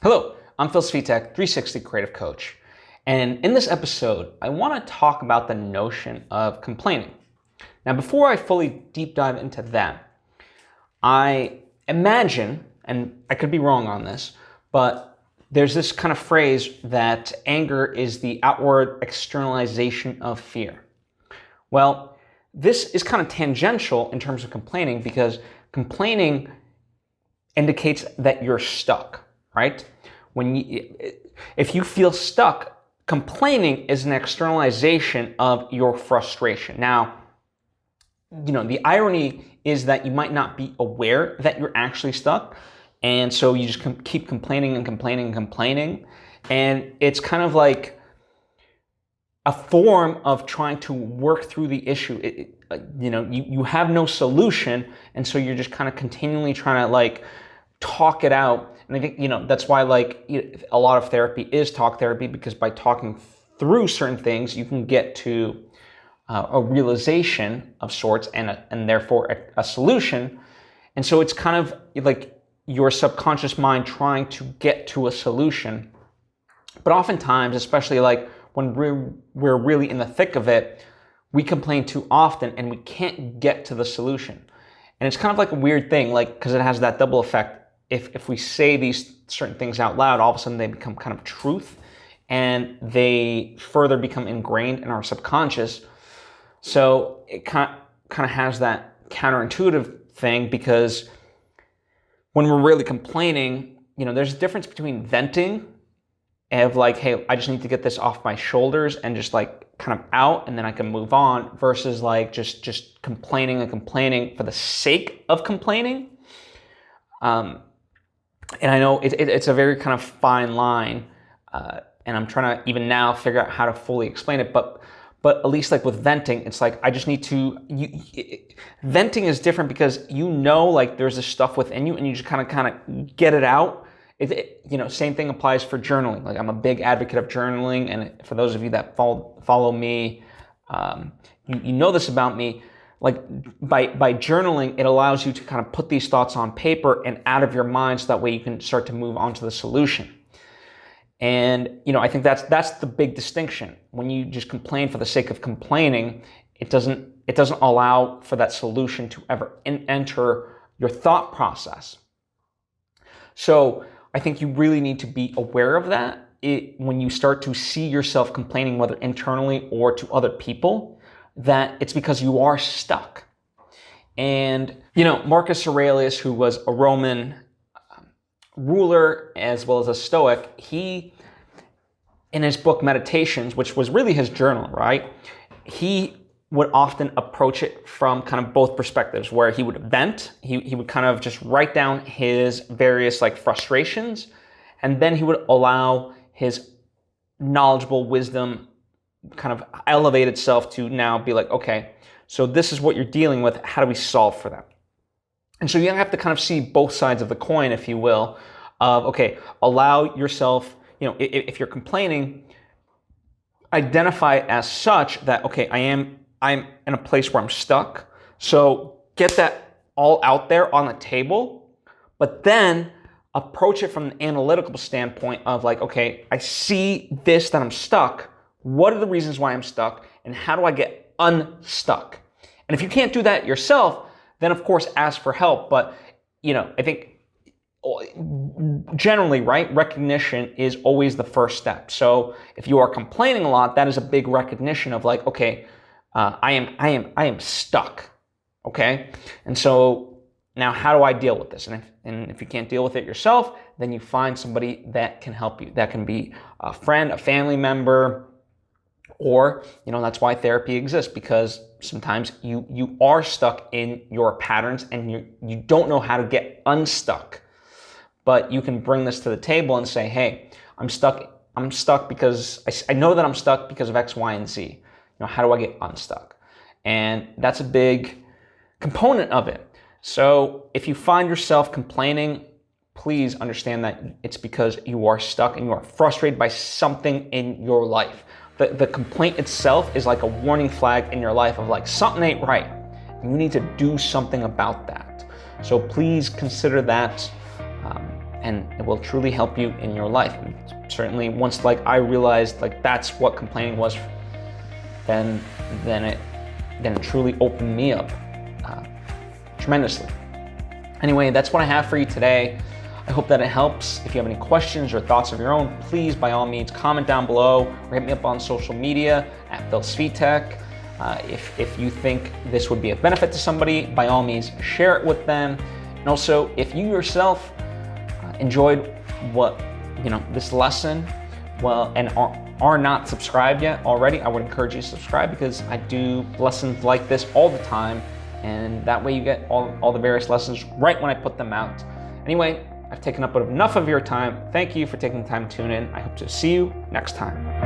Hello, I'm Svitek, 360 Creative Coach. And in this episode, I want to talk about the notion of complaining. Now, before I fully deep dive into that, I imagine, and I could be wrong on this, but there's this kind of phrase that anger is the outward externalization of fear. Well, this is kind of tangential in terms of complaining because complaining indicates that you're stuck, right? If you feel stuck, complaining is an externalization of your frustration. Now, the irony is that you might not be aware that you're actually stuck, and so you just keep complaining and complaining and complaining, and it's kind of like a form of trying to work through the issue. You have no solution, and so you're just kind of continually trying to talk it out. And I think, that's why a lot of therapy is talk therapy, because by talking through certain things, you can get to a realization of sorts and therefore a solution. And so it's kind of like your subconscious mind trying to get to a solution. But oftentimes, especially when we're really in the thick of it, we complain too often and we can't get to the solution. And it's kind of like a weird thing, because it has that double effect. If we say these certain things out loud, all of a sudden they become kind of truth and they further become ingrained in our subconscious. So it kind of has that counterintuitive thing, because when we're really complaining, there's a difference between venting of hey, I just need to get this off my shoulders and just kind of out, and then I can move on, versus just complaining and complaining for the sake of complaining. And I know it's a very kind of fine line, and I'm trying to even now figure out how to fully explain it. But at least with venting, it's I just need to. Venting is different because there's this stuff within you, and you just kind of get it out. Same thing applies for journaling. I'm a big advocate of journaling, and for those of you that follow me, you know this about me. By journaling, it allows you to kind of put these thoughts on paper and out of your mind, so that way you can start to move on to the solution. And I think that's the big distinction. When you just complain for the sake of complaining, it doesn't allow for that solution to ever enter your thought process. So I think you really need to be aware of that when you start to see yourself complaining, whether internally or to other people, that it's because you are stuck. And, Marcus Aurelius, who was a Roman ruler as well as a Stoic, he, in his book Meditations, which was really his journal, right? He would often approach it from kind of both perspectives, where he would vent, he would kind of just write down his various frustrations, and then he would allow his knowledgeable wisdom kind of elevate itself to now be okay, so this is what you're dealing with. How do we solve for that? And so you have to kind of see both sides of the coin, if you will, of, okay, allow yourself, if you're complaining, identify it as such that, okay, I'm in a place where I'm stuck. So get that all out there on the table, but then approach it from an analytical standpoint of okay, I see this, that I'm stuck. What are the reasons why I'm stuck, and how do I get unstuck? And if you can't do that yourself, then of course ask for help. But I think generally, right, recognition is always the first step. So if you are complaining a lot, that is a big recognition of okay, I am stuck. Okay, and so now how do I deal with this? And if you can't deal with it yourself, then you find somebody that can help you. That can be a friend, a family member. Or, that's why therapy exists, because sometimes you are stuck in your patterns and you don't know how to get unstuck. But you can bring this to the table and say, hey, I'm stuck because I know that I'm stuck because of X, Y, and Z. How do I get unstuck? And that's a big component of it. So if you find yourself complaining, please understand that it's because you are stuck and you are frustrated by something in your life. The complaint itself is like a warning flag in your life of something ain't right. You need to do something about that. So please consider that and it will truly help you in your life. And certainly once like I realized like that's what complaining was, then it truly opened me up tremendously. Anyway, that's what I have for you today. I hope that it helps. If you have any questions or thoughts of your own, please by all means comment down below or hit me up on social media at Svitek. If you think this would be a benefit to somebody, by all means share it with them. And also, if you yourself enjoyed this lesson, and are not subscribed yet already, I would encourage you to subscribe, because I do lessons like this all the time, and that way you get all the various lessons right when I put them out. Anyway, I've taken up enough of your time. Thank you for taking the time to tune in. I hope to see you next time.